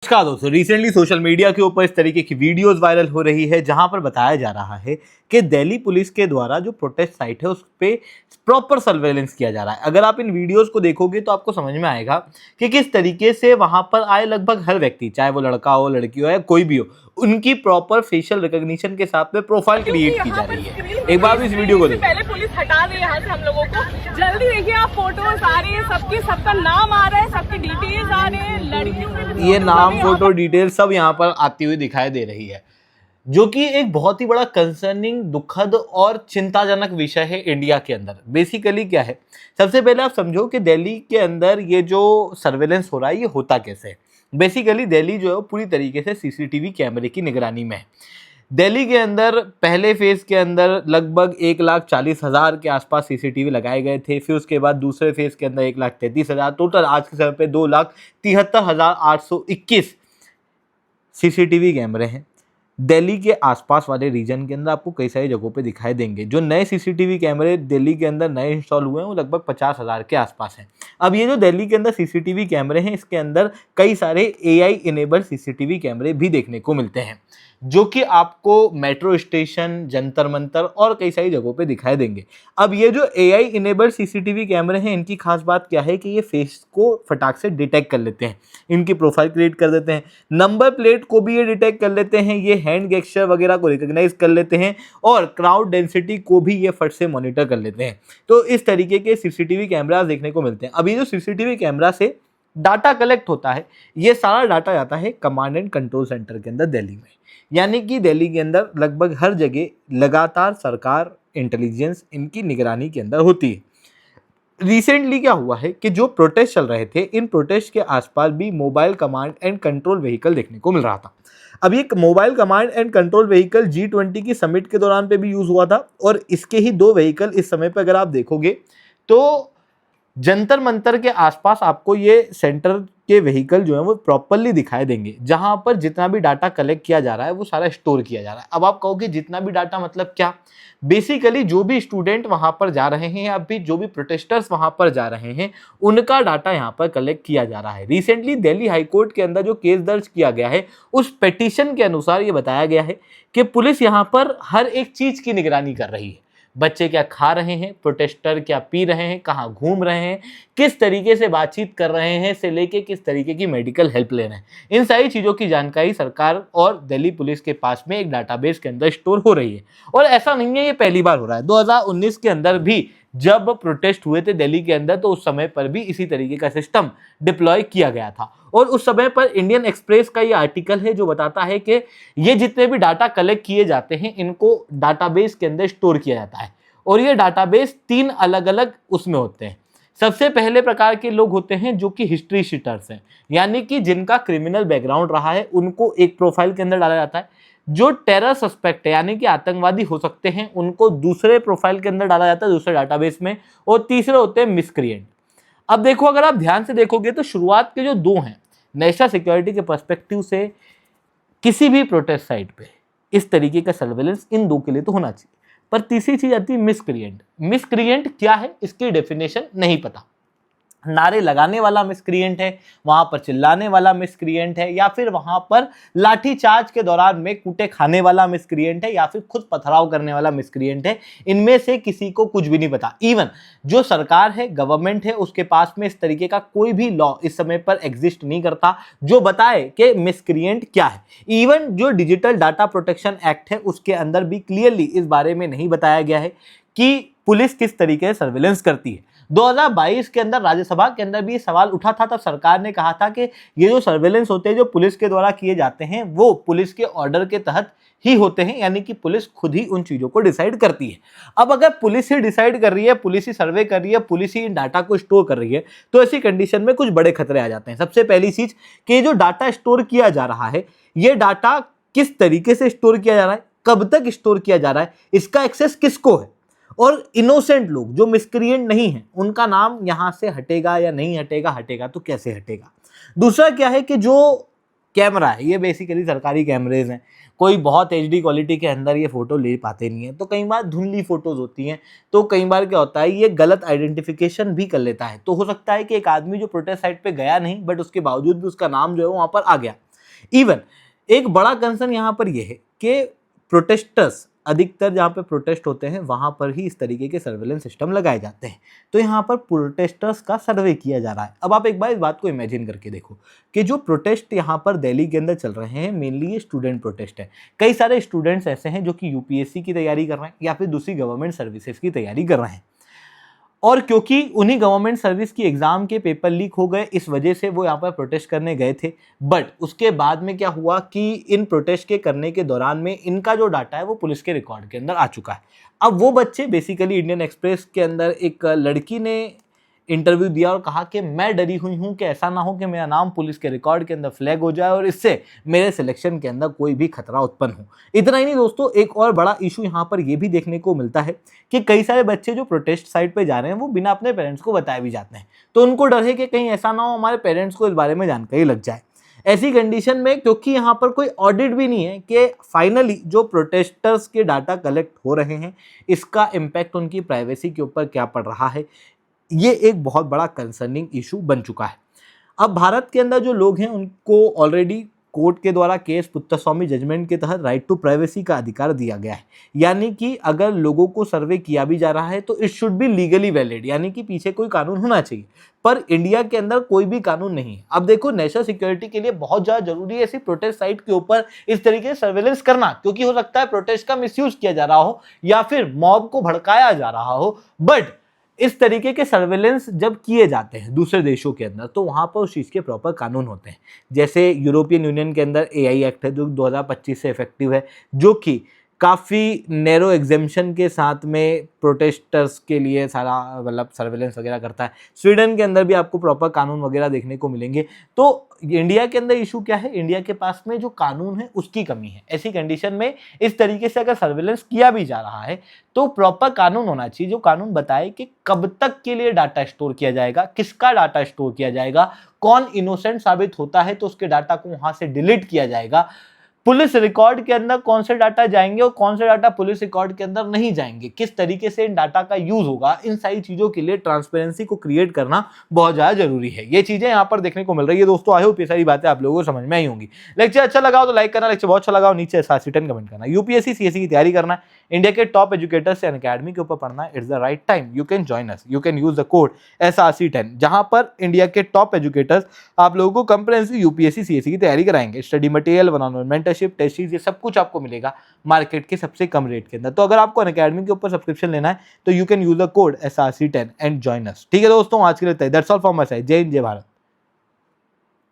नमस्कार दोस्तों, recently social media के ऊपर इस तरीके की वीडियोस वायरल हो रही है जहां पर बताया जा रहा है कि दिल्ली पुलिस के द्वारा जो प्रोटेस्ट साइट है उस पे प्रॉपर सर्वेलेंस किया जा रहा है। अगर आप इन वीडियोस को देखोगे तो आपको समझ में आएगा कि किस तरीके से वहां पर आए लगभग हर व्यक्ति, चाहे वो लड़का हो, लड़की हो या कोई भी हो, उनकी प्रॉपर फेशियल रिकॉग्निशन के साथ में प्रोफाइल क्रिएट की जा रही है। एक बार इस वीडियो को देखो। पहले पुलिस हटा दे यहाँ से हम लोगों को। जल्दी देखिए, आप फोटोज आ रही है, सबका नाम आ रहा है, सबकी डिटेल्स आ रहे हैं, लड़कियों ये नाम, फोटो, डिटेल सब यहाँ पर आती हुई दिखाई दे रही है, जो कि एक बहुत ही बड़ा कंसर्निंग, दुखद और चिंताजनक विषय है इंडिया के अंदर। बेसिकली क्या है, सबसे पहले आप समझो कि दिल्ली के अंदर ये जो सर्वेलेंस हो रहा है ये होता कैसे है। बेसिकली दिल्ली जो है वो पूरी तरीके से सीसीटीवी कैमरे की निगरानी में है। दिल्ली के अंदर पहले फेज के अंदर लगभग 1,40,000 के आसपास सीसीटीवी लगाए गए थे। फिर उसके बाद दूसरे फेज के अंदर 1,33,000, टोटल आज के समय पे 2,73,821 सीसीटीवी कैमरे हैं। दिल्ली के आसपास वाले रीजन के अंदर आपको कई सारी जगहों पे दिखाई देंगे। जो नए सीसीटीवी कैमरे दिल्ली के अंदर नए इंस्टॉल हुए हैं वो लगभग 50,000 के आसपास हैं। अब ये जो दिल्ली के अंदर सीसीटीवी कैमरे हैं, इसके अंदर कई सारे एआई इनेबल्ड सीसीटीवी कैमरे भी देखने को मिलते हैं, जो कि आपको मेट्रो स्टेशन, जंतर मंतर और कई सारी जगहों पे दिखाई देंगे। अब ये जो एआई इनेबल्ड सीसीटीवी कैमरे हैं, इनकी खास बात क्या है कि ये फेस को फटाक से डिटेक्ट कर लेते हैं, इनकी प्रोफाइल क्रिएट कर देते हैं, नंबर प्लेट को भी ये डिटेक्ट कर लेते हैं, ये हैंड गेस्चर वगैरह को रिकॉग्नाइज कर लेते हैं और क्राउड डेंसिटी को भी ये फट से मॉनिटर कर लेते हैं। तो इस तरीके के सीसीटीवी कैमरास देखने को मिलते हैं। अब ये जो सीसीटीवी कैमरा से डाटा कलेक्ट होता है, ये सारा डाटा जाता है कमांड एंड कंट्रोल सेंटर के अंदर दिल्ली में। यानी कि दिल्ली के अंदर लगभग हर जगह लगातार सरकार, इंटेलिजेंस इनकी निगरानी के अंदर होती है। रिसेंटली क्या हुआ है कि जो प्रोटेस्ट चल रहे थे, इन प्रोटेस्ट के आसपास भी mobile command and control vehicle देखने को मिल रहा था। अब ये mobile command and control vehicle G20 की समिट के दौरान पे भी यूज हुआ था और इसके ही 2 व्हीकल इस समय पे अगर आप देखोगे तो जंतर मंतर के आसपास आपको ये सेंटर के व्हीकल जो है वो प्रॉपरली दिखाई देंगे, जहां पर जितना भी डाटा कलेक्ट किया जा रहा है वो सारा स्टोर किया जा रहा है। अब आप कहोगे जितना भी डाटा मतलब क्या? बेसिकली जो भी स्टूडेंट वहां पर जा रहे हैं या फिर जो भी प्रोटेस्टर्स वहां पर जा रहे हैं, उनका डाटा यहां पर कलेक्ट किया जा रहा है। रिसेंटली दिल्ली हाईकोर्ट के अंदर जो केस दर्ज किया गया है, उस पिटीशन के अनुसार ये बताया गया है कि पुलिस यहां पर हर एक चीज की निगरानी कर रही है। बच्चे क्या खा रहे हैं, प्रोटेस्टर क्या पी रहे हैं, कहाँ घूम रहे हैं, किस तरीके से बातचीत कर रहे हैं, से लेके किस तरीके की मेडिकल हेल्प ले रहे हैं, इन सारी चीज़ों की जानकारी सरकार और दिल्ली पुलिस के पास में एक डाटाबेस के अंदर स्टोर हो रही है। और ऐसा नहीं है ये पहली बार हो रहा है। 2019 के अंदर भी जब प्रोटेस्ट हुए थे दिल्ली के अंदर, तो उस समय पर भी इसी तरीके का सिस्टम डिप्लॉय किया गया था। और उस समय पर इंडियन एक्सप्रेस का ये आर्टिकल है जो बताता है कि ये जितने भी डाटा कलेक्ट किए जाते हैं, इनको डाटाबेस के अंदर स्टोर किया जाता है। और ये डाटाबेस 3 अलग अलग उसमें होते हैं। सबसे पहले प्रकार के लोग होते हैं जो कि हिस्ट्री शीटर्स हैं, यानी कि जिनका क्रिमिनल बैकग्राउंड रहा है, उनको एक प्रोफाइल के अंदर डाला जाता है। जो टेरर सस्पेक्ट है, यानी कि आतंकवादी हो सकते हैं, उनको दूसरे प्रोफाइल के अंदर डाला जाता है, दूसरे डाटाबेस में। और तीसरे होते हैं मिसक्रिएंट। अब देखो, अगर आप ध्यान से देखोगे तो शुरुआत के जो 2 हैं, नेशनल सिक्योरिटी के पर्सपेक्टिव से किसी भी प्रोटेस्ट साइट पे इस तरीके का सर्वेलेंस इन 2 के लिए तो होना चाहिए। पर तीसरी चीज आती है मिसक्रिएंट। मिसक्रिएंट क्या है, इसकी डेफिनेशन नहीं पता। नारे लगाने वाला मिसक्रिएंट है, वहां पर चिल्लाने वाला मिसक्रिएंट है, या फिर वहां पर लाठीचार्ज के दौरान में कूटे खाने वाला मिसक्रिएंट है, या फिर खुद पथराव करने वाला मिसक्रिएंट है। इनमें से किसी को कुछ भी नहीं पता। इवन जो सरकार है, गवर्नमेंट है, उसके पास में इस तरीके का कोई भी लॉ इस समय पर एग्जिस्ट नहीं करता जो बताए कि मिसक्रिएंट क्या है। इवन जो डिजिटल डाटा प्रोटेक्शन एक्ट है, उसके अंदर भी क्लियरली इस बारे में नहीं बताया गया है कि पुलिस किस तरीके से सर्वेलेंस करती है। 2022 के अंदर राज्यसभा के अंदर भी सवाल उठा था, तब सरकार ने कहा था कि ये जो सर्वेलेंस होते हैं, जो पुलिस के द्वारा किए जाते हैं, वो पुलिस के ऑर्डर के तहत ही होते हैं, यानी कि पुलिस खुद ही उन चीजों को डिसाइड करती है। अब अगर पुलिस ही डिसाइड कर रही है, पुलिस ही सर्वे कर रही है, पुलिस ही इन डाटा को स्टोर कर रही है, तो ऐसी कंडीशन में कुछ बड़े खतरे आ जाते हैं। सबसे पहली चीज कि जो डाटा स्टोर किया जा रहा है, ये डाटा किस तरीके से स्टोर किया जा रहा है, कब तक स्टोर किया जा रहा है, इसका एक्सेस किसको है, और इनोसेंट लोग जो मिसक्रिएंट नहीं है, उनका नाम यहां से हटेगा या नहीं हटेगा, हटेगा तो कैसे हटेगा। दूसरा क्या है कि जो कैमरा है, ये बेसिकली सरकारी कैमरेज हैं, कोई बहुत HD क्वालिटी के अंदर ये फोटो ले पाते नहीं है, तो कई बार धुंधली फोटोज होती हैं, तो कई बार क्या होता है, ये गलत आइडेंटिफिकेशन भी कर लेता है। तो हो सकता है कि एक आदमी जो प्रोटेस्ट साइट पे गया नहीं, बट उसके बावजूद भी उसका नाम जो है वहां पर आ गया। इवन एक बड़ा कंसर्न यहाँ पर यह है कि प्रोटेस्टर्स अधिकतर जहाँ पे प्रोटेस्ट होते हैं वहाँ पर ही इस तरीके के सर्वेलेंस सिस्टम लगाए जाते हैं। तो यहाँ पर प्रोटेस्टर्स का सर्वे किया जा रहा है। अब आप एक बार इस बात को इमेजिन करके देखो कि जो प्रोटेस्ट यहाँ पर दिल्ली के अंदर चल रहे हैं मेनली ये स्टूडेंट प्रोटेस्ट है। कई सारे स्टूडेंट्स ऐसे हैं जो कि यूपीएससी की तैयारी कर रहे हैं या फिर दूसरी गवर्नमेंट सर्विसेज की तैयारी कर रहे हैं, और क्योंकि उन्हीं गवर्नमेंट सर्विस की एग्जाम के पेपर लीक हो गए इस वजह से वो यहाँ पर प्रोटेस्ट करने गए थे। बट उसके बाद में क्या हुआ कि इन प्रोटेस्ट के करने के दौरान में इनका जो डाटा है वो पुलिस के रिकॉर्ड के अंदर आ चुका है। अब वो बच्चे बेसिकली इंडियन एक्सप्रेस के अंदर एक लड़की ने इंटरव्यू दिया और कहा कि मैं डरी हुई हूं कि ऐसा ना हो कि मेरा नाम पुलिस के रिकॉर्ड के अंदर फ्लैग हो जाए और इससे मेरे सिलेक्शन के अंदर कोई भी खतरा उत्पन्न हो। इतना ही नहीं दोस्तों, एक और बड़ा इशू यहाँ पर यह भी देखने को मिलता है कि कई सारे बच्चे जो प्रोटेस्ट साइट पे जा रहे हैं वो बिना अपने पेरेंट्स को बताए भी जाते हैं। तो उनको डर है कि कहीं ऐसा ना हो हमारे पेरेंट्स को इस बारे में जानकारी लग जाए। ऐसी कंडीशन में क्योंकि यहाँ पर कोई ऑडिट भी नहीं है कि फाइनली जो प्रोटेस्टर्स के डाटा कलेक्ट हो रहे हैं इसका इम्पैक्ट उनकी प्राइवेसी के ऊपर क्या पड़ रहा है, ये एक बहुत बड़ा कंसर्निंग इशू बन चुका है। अब भारत के अंदर जो लोग हैं उनको ऑलरेडी कोर्ट के द्वारा केस पुत्तस्वामी जजमेंट के तहत राइट टू प्राइवेसी का अधिकार दिया गया है, यानी कि अगर लोगों को सर्वे किया भी जा रहा है तो it should be legally valid, यानी कि पीछे कोई कानून होना चाहिए। पर इंडिया के अंदर कोई भी कानून नहीं है। अब देखो, नेशनल सिक्योरिटी के लिए बहुत ज़्यादा जरूरी है ऐसी प्रोटेस्ट साइट के ऊपर इस तरीके से सर्वेलेंस करना, क्योंकि हो सकता है प्रोटेस्ट का मिसयूज किया जा रहा हो या फिर मॉब को भड़काया जा रहा हो। बट इस तरीके के सर्वेलेंस जब किए जाते हैं दूसरे देशों के अंदर तो वहां पर उस चीज़ के प्रॉपर कानून होते हैं। जैसे यूरोपियन यूनियन के अंदर एआई एक्ट है जो 2025 से इफेक्टिव है, जो कि काफ़ी नैरो एग्जेम्पशन के साथ में प्रोटेस्टर्स के लिए सारा मतलब सर्वेलेंस वगैरह करता है। स्वीडन के अंदर भी आपको प्रॉपर कानून वगैरह देखने को मिलेंगे। तो इंडिया के अंदर इशू क्या है, इंडिया के पास में जो कानून है उसकी कमी है। ऐसी कंडीशन में इस तरीके से अगर सर्वेलेंस किया भी जा रहा है तो प्रॉपर कानून होना चाहिए जो कानून बताए कि कब तक के लिए डाटा स्टोर किया जाएगा, किसका डाटा स्टोर किया जाएगा, कौन इनोसेंट साबित होता है तो उसके डाटा को वहां से डिलीट किया जाएगा, पुलिस रिकॉर्ड के अंदर कौन से डाटा जाएंगे और कौन से डाटा पुलिस रिकॉर्ड के अंदर नहीं जाएंगे, किस तरीके से इन डाटा का यूज होगा। इन सारी चीजों के लिए ट्रांसपेरेंसी को क्रिएट करना बहुत ज्यादा जरूरी है। ये चीजें यहाँ पर देखने को मिल रही है दोस्तों। आई होप ये सारी बातें आप लोगों को समझ में आई होंगी। लेक्चर अच्छा लगा हो तो लाइक करना, लेक्चर बहुत अच्छा लगा हो नीचे SRC10 कमेंट करना। यूपीएससी सीएससी की तैयारी करना है, इंडिया के टॉप एजुकेटर्स से अकेडमी के ऊपर पढ़ना है, it's the right time. You can join us, you can use the code SRC10, जहां पर इंडिया के टॉप एजुकेटर्स आप लोगों को कंप्रेहेंसिव यूपीएससी सीएससी की तैयारी कराएंगे। Study material, one on one mentorship, test series, ये सब कुछ आपको मिलेगा मार्केट के सबसे कम रेट के अंदर। तो अगर आपको अकेडमी के ऊपर सब्सक्रिप्शन लेना है तो you can use the code SRC10 and join us. ठीक है दोस्तों, आज के लिए that's all from my side. जय हिंद, जय भारत।